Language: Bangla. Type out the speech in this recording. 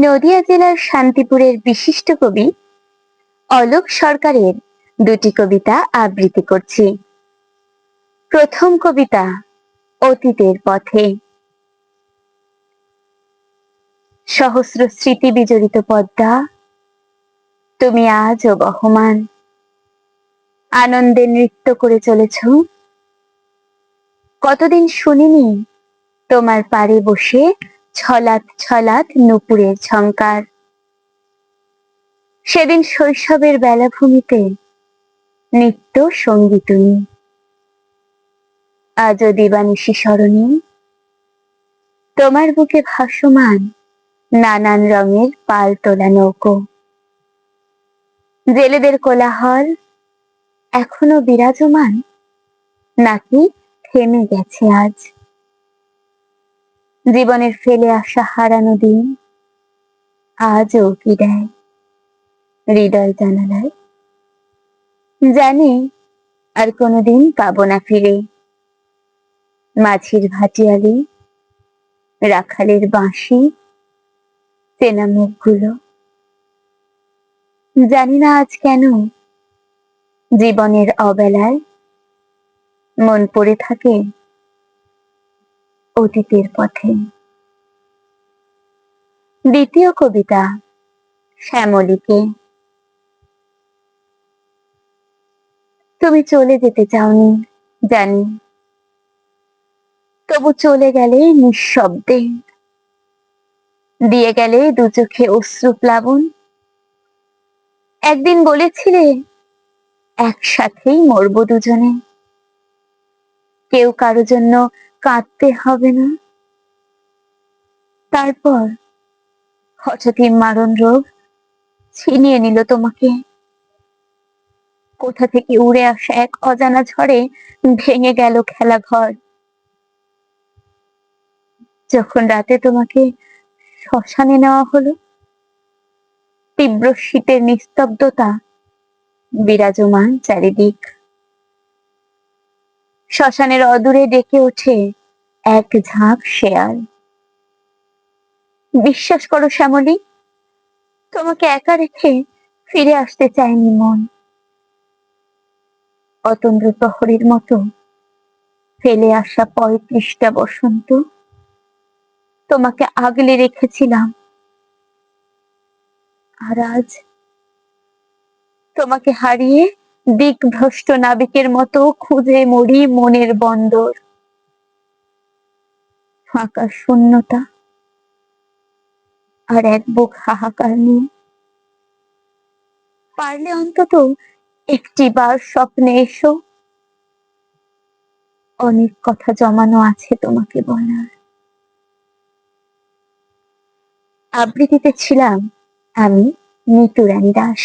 নদিয়া জেলার শান্তিপুরের বিশিষ্ট কবি অলোক সরকারের দুটি কবিতা আবৃত্তি করছি। প্রথম কবিতা অতীতের পথে। সহস্র স্মৃতি বিজড়িত পদ্মা, তুমি আজও বহমান, আনন্দে নৃত্য করে চলেছ। কতদিন শুনিনি তোমার পারে বসে ছলাৎ ছলাৎ নুপুরের ঝংকার। সেদিন শৈশবের বেলাভূমিতে নিত্য সঙ্গী তুমি, আজও দিবানিশি স্মরণী। তোমার বুকে ভাসমান নানান রঙের পাল তোলা নৌকো। জেলেদের কোলাহল এখনো বিরাজমান, নাকি থেমে গেছে আজ? জীবনের ফেলে আসা হারানো দিন আজও কি দেয় হৃদয় জানালায়। জানি আর কোনোদিন পাবো না ফিরে মাঝির ভাটিয়ালি, রাখালের বাঁশি, চেনা মুখগুলো। জানি না আজ কেন জীবনের অবেলায় মন পড়ে থাকে অতীতের পথে। দ্বিতীয় কবিতা শ্যামলীকে। তুমি চলে যেতে চাওনি জানি, তবু চলে গেলে নিঃশব্দে, দিয়ে গেলে দু চোখে অশ্রু প্লাবন। একদিন বলেছিলে একসাথেই মরবো দুজনে, কেউ কারো জন্য কাঁদতে হবে না। তারপর হঠাৎই মারণ রোগ ছিনিয়ে নিল তোমাকে। কোথা থেকে উড়ে আসা এক অজানা ঝড়ে ভেঙে গেল খেলা ঘর। যখন রাতে তোমাকে শ্মশানে নেওয়া হলো, তীব্র শীতের নিস্তব্ধতা বিরাজমান চারিদিক। শ্মশানের অদূরে ডেকে ওঠে এক ঝাঁক শেয়াল। বিশ্বাস করো শ্যামলী, তোমাকে একা রেখে ফিরে আসতে চায়নি মন। অতন্দ্র প্রহরীর মতো ফেলে আসা 35টা বসন্ত তোমাকে আগলে রেখেছিলাম। আর আজ তোমাকে হারিয়ে দিকভ্রষ্ট নাবিকের মতো খুঁজে মরি মনের বন্দর। ফাঁকা শূন্যতা আর এক বুক হাহাকার নিয়ে। পারলে অন্তত একটি বার স্বপ্নে এসো, অনেক কথা জমানো আছে তোমাকে বলার। আবৃত্তিতে ছিলাম আমি, নিতু রানী দাস।